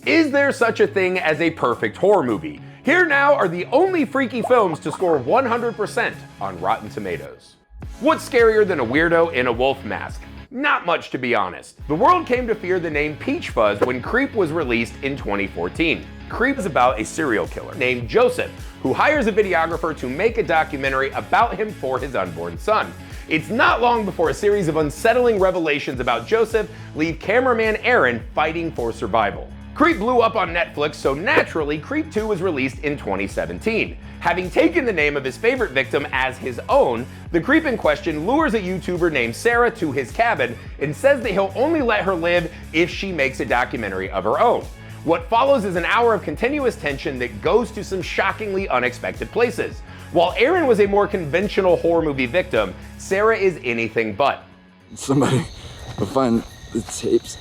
Is there such a thing as a perfect horror movie? Here now are the only freaky films to score 100% on Rotten Tomatoes. What's scarier than a weirdo in a wolf mask? Not much, to be honest. The world came to fear the name Peach Fuzz when Creep was released in 2014. Creep is about a serial killer named Joseph, who hires a videographer to make a documentary about him for his unborn son. It's not long before a series of unsettling revelations about Joseph leave cameraman Aaron fighting for survival. Creep blew up on Netflix, so naturally Creep 2 was released in 2017. Having taken the name of his favorite victim as his own, the creep in question lures a YouTuber named Sarah to his cabin and says that he'll only let her live if she makes a documentary of her own. What follows is an hour of continuous tension that goes to some shockingly unexpected places. While Aaron was a more conventional horror movie victim, Sarah is anything but. Somebody will find the tapes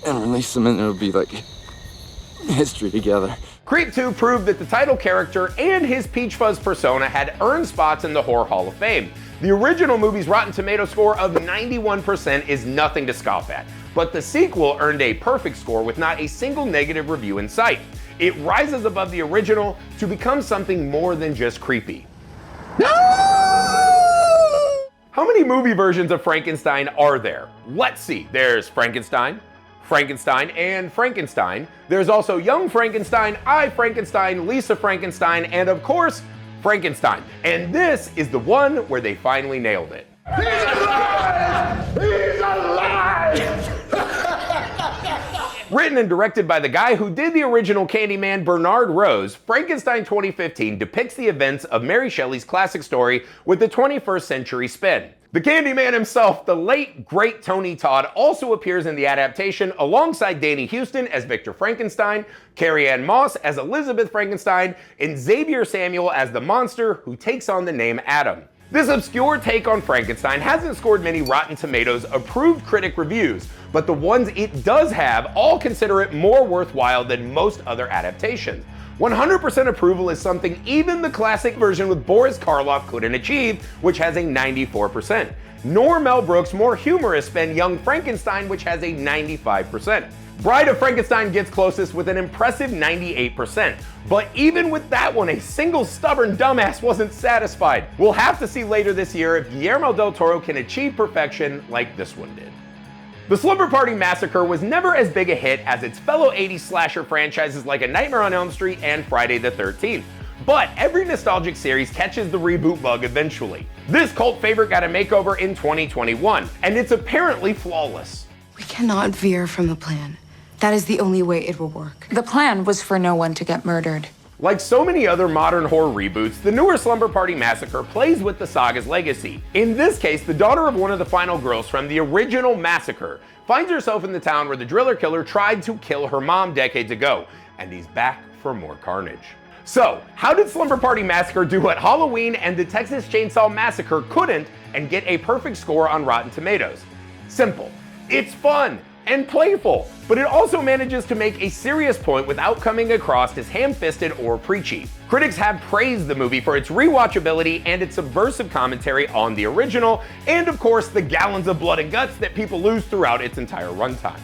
and release them, and it'll be like history together. Creep 2 proved that the title character and his Peach Fuzz persona had earned spots in the Horror Hall of Fame. The original movie's Rotten Tomatoes score of 91% is nothing to scoff at, but the sequel earned a perfect score with not a single negative review in sight. It rises above the original to become something more than just creepy. How many movie versions of Frankenstein are there? Let's see. There's Frankenstein, Frankenstein, and Frankenstein. There's also Young Frankenstein, I Frankenstein, Lisa Frankenstein, and of course, Frankenstein. And this is the one where they finally nailed it. He's alive! He's alive! Written and directed by the guy who did the original Candyman, Bernard Rose, Frankenstein 2015 depicts the events of Mary Shelley's classic story with the 21st century spin. The Candyman himself, the late, great Tony Todd, also appears in the adaptation alongside Danny Houston as Victor Frankenstein, Carrie-Anne Moss as Elizabeth Frankenstein, and Xavier Samuel as the monster who takes on the name Adam. This obscure take on Frankenstein hasn't scored many Rotten Tomatoes approved critic reviews, but the ones it does have all consider it more worthwhile than most other adaptations. 100% approval is something even the classic version with Boris Karloff couldn't achieve, which has a 94%. Nor Mel Brooks' more humorous spin Young Frankenstein, which has a 95%. Bride of Frankenstein gets closest with an impressive 98%. But even with that one, a single stubborn dumbass wasn't satisfied. We'll have to see later this year if Guillermo del Toro can achieve perfection like this one did. The Slumber Party Massacre was never as big a hit as its fellow 80s slasher franchises like A Nightmare on Elm Street and Friday the 13th. But every nostalgic series catches the reboot bug eventually. This cult favorite got a makeover in 2021, and it's apparently flawless. We cannot veer from the plan. That is the only way it will work. The plan was for no one to get murdered. Like so many other modern horror reboots, the newer Slumber Party Massacre plays with the saga's legacy. In this case, the daughter of one of the final girls from the original Massacre finds herself in the town where the driller killer tried to kill her mom decades ago, and he's back for more carnage. So, how did Slumber Party Massacre do what Halloween and the Texas Chainsaw Massacre couldn't and get a perfect score on Rotten Tomatoes? Simple. It's fun and playful, but it also manages to make a serious point without coming across as ham-fisted or preachy. Critics have praised the movie for its rewatchability and its subversive commentary on the original, and of course the gallons of blood and guts that people lose throughout its entire runtime.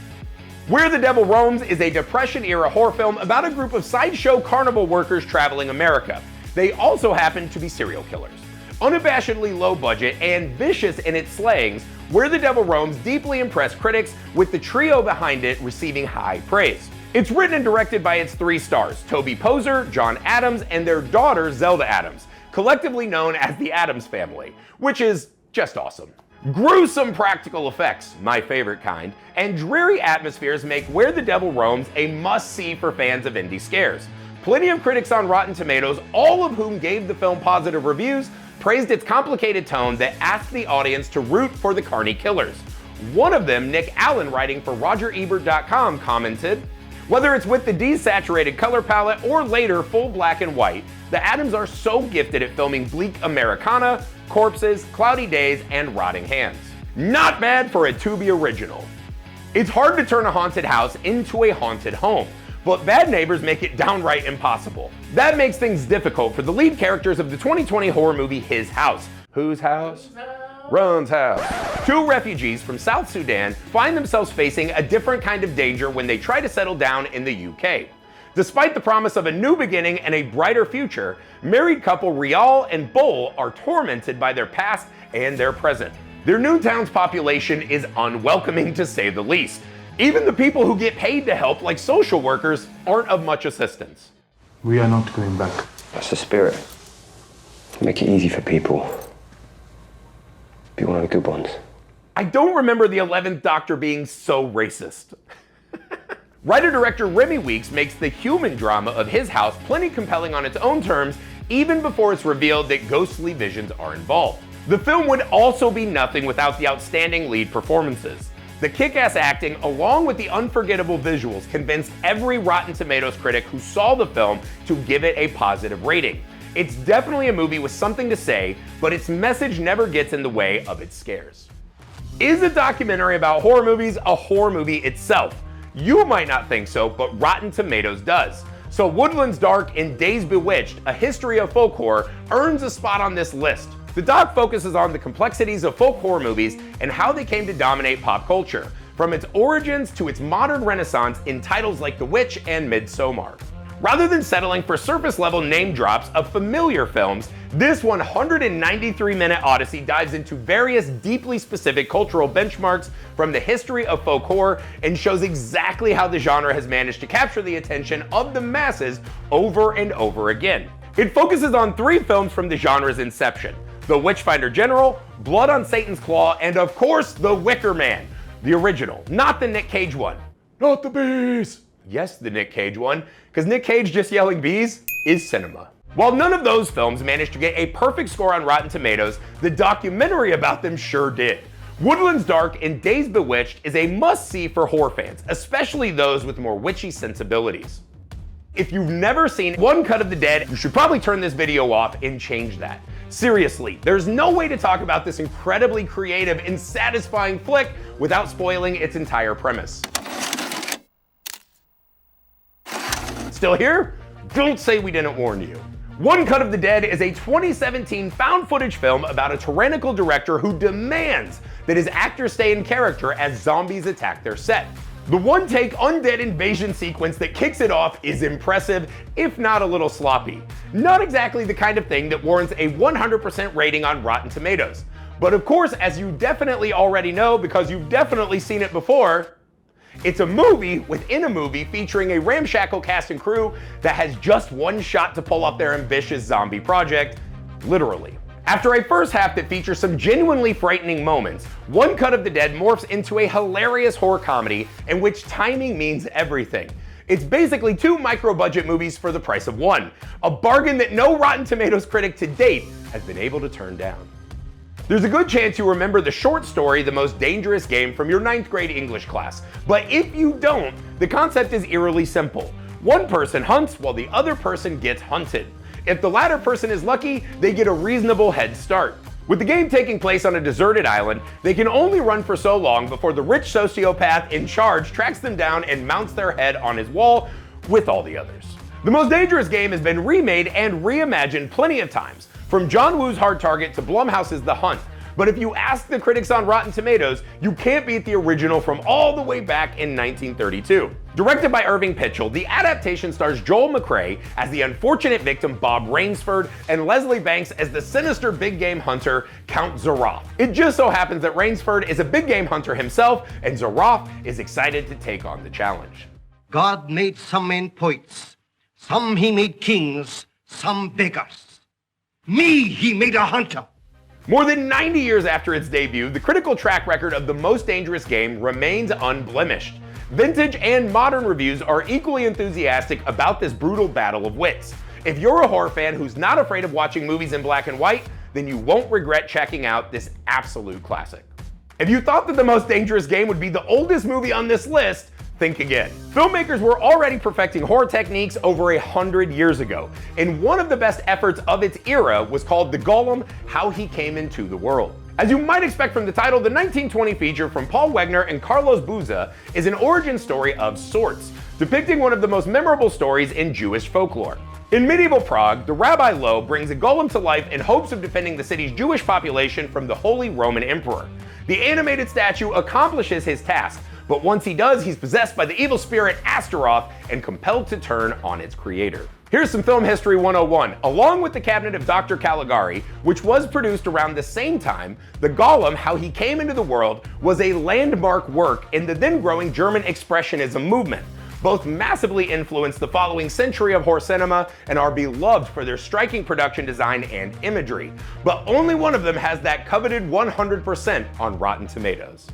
Where the Devil Roams is a Depression-era horror film about a group of sideshow carnival workers traveling America. They also happen to be serial killers. Unabashedly low budget and vicious in its slayings, Where the Devil Roams deeply impressed critics, with the trio behind it receiving high praise. It's written and directed by its three stars, Toby Poser, John Adams, and their daughter Zelda Adams, collectively known as the Addams Family, which is just awesome. Gruesome practical effects, my favorite kind, and dreary atmospheres make Where the Devil Roams a must-see for fans of indie scares. Plenty of critics on Rotten Tomatoes, all of whom gave the film positive reviews, praised its complicated tone that asked the audience to root for the carny killers. One of them, Nick Allen, writing for RogerEbert.com, commented, "Whether it's with the desaturated color palette or later full black and white, the Addams are so gifted at filming bleak Americana, corpses, cloudy days, and rotting hands. Not bad for a Tubi original." It's hard to turn a haunted house into a haunted home, but bad neighbors make it downright impossible. That makes things difficult for the lead characters of the 2020 horror movie His House. Whose house? runs house. Two refugees from South Sudan find themselves facing a different kind of danger when they try to settle down in the UK. Despite the promise of a new beginning and a brighter future, married couple Rial and Bull are tormented by their past and their present. Their new town's population is unwelcoming to say the least. Even the people who get paid to help, like social workers, aren't of much assistance. We are not going back. That's the spirit. Make it easy for people. Be one of the good ones. I don't remember the 11th Doctor being so racist. Writer-director Remy Weeks makes the human drama of his house plenty compelling on its own terms, even before it's revealed that ghostly visions are involved. The film would also be nothing without the outstanding lead performances. The kick-ass acting, along with the unforgettable visuals, convinced every Rotten Tomatoes critic who saw the film to give it a positive rating. It's definitely a movie with something to say, but its message never gets in the way of its scares. Is a documentary about horror movies a horror movie itself? You might not think so, but Rotten Tomatoes does. So Woodlands Dark and Days Bewitched, A History of Folk Horror, earns a spot on this list. The doc focuses on the complexities of folk horror movies and how they came to dominate pop culture, from its origins to its modern renaissance in titles like The Witch and Midsommar. Rather than settling for surface-level name drops of familiar films, this 193-minute odyssey dives into various deeply specific cultural benchmarks from the history of folk horror and shows exactly how the genre has managed to capture the attention of the masses over and over again. It focuses on 3 films from the genre's inception: The Witchfinder General, Blood on Satan's Claw, and of course, The Wicker Man. The original, not the Nick Cage one. Not the bees! Yes, the Nick Cage one, because Nick Cage just yelling bees is cinema. While none of those films managed to get a perfect score on Rotten Tomatoes, the documentary about them sure did. Woodlands Dark and Days Bewitched is a must-see for horror fans, especially those with more witchy sensibilities. If you've never seen One Cut of the Dead, you should probably turn this video off and change that. Seriously, there's no way to talk about this incredibly creative and satisfying flick without spoiling its entire premise. Still here? Don't say we didn't warn you. One Cut of the Dead is a 2017 found footage film about a tyrannical director who demands that his actors stay in character as zombies attack their set. The one-take undead invasion sequence that kicks it off is impressive, if not a little sloppy. Not exactly the kind of thing that warrants a 100% rating on Rotten Tomatoes. But of course, as you definitely already know because you've definitely seen it before, it's a movie within a movie featuring a ramshackle cast and crew that has just one shot to pull off their ambitious zombie project, literally. After a first half that features some genuinely frightening moments, One Cut of the Dead morphs into a hilarious horror comedy in which timing means everything. It's basically 2 micro-budget movies for the price of one, a bargain that no Rotten Tomatoes critic to date has been able to turn down. There's a good chance you remember the short story The Most Dangerous Game from your 9th grade English class, but if you don't, the concept is eerily simple. One person hunts while the other person gets hunted. If the latter person is lucky, they get a reasonable head start. With the game taking place on a deserted island, they can only run for so long before the rich sociopath in charge tracks them down and mounts their head on his wall with all the others. The Most Dangerous Game has been remade and reimagined plenty of times, from John Woo's Hard Target to Blumhouse's The Hunt. But if you ask the critics on Rotten Tomatoes, you can't beat the original from all the way back in 1932. Directed by Irving Pitchell, the adaptation stars Joel McCrea as the unfortunate victim Bob Rainsford and Leslie Banks as the sinister big game hunter Count Zaroff. It just so happens that Rainsford is a big game hunter himself, and Zaroff is excited to take on the challenge. God made some men poets, some he made kings, some beggars. Me he made a hunter. More than 90 years after its debut, the critical track record of The Most Dangerous Game remains unblemished. Vintage and modern reviews are equally enthusiastic about this brutal battle of wits. If you're a horror fan who's not afraid of watching movies in black and white, then you won't regret checking out this absolute classic. If you thought that The Most Dangerous Game would be the oldest movie on this list, think again. Filmmakers were already perfecting horror techniques over 100 years ago, and one of the best efforts of its era was called The Golem: How He Came Into the World. As you might expect from the title, the 1920 feature from Paul Wegener and Carlos Bouza is an origin story of sorts. depicting one of the most memorable stories in Jewish folklore. In medieval Prague, the Rabbi Lowe brings a golem to life in hopes of defending the city's Jewish population from the Holy Roman Emperor. The animated statue accomplishes his task, but once he does, he's possessed by the evil spirit Astaroth and compelled to turn on its creator. Here's some film history 101. Along with the Cabinet of Dr. Caligari, which was produced around the same time, the Golem, How He Came into the World, was a landmark work in the then growing German Expressionism movement. Both massively influenced the following century of horror cinema and are beloved for their striking production design and imagery. But only one of them has that coveted 100% on Rotten Tomatoes.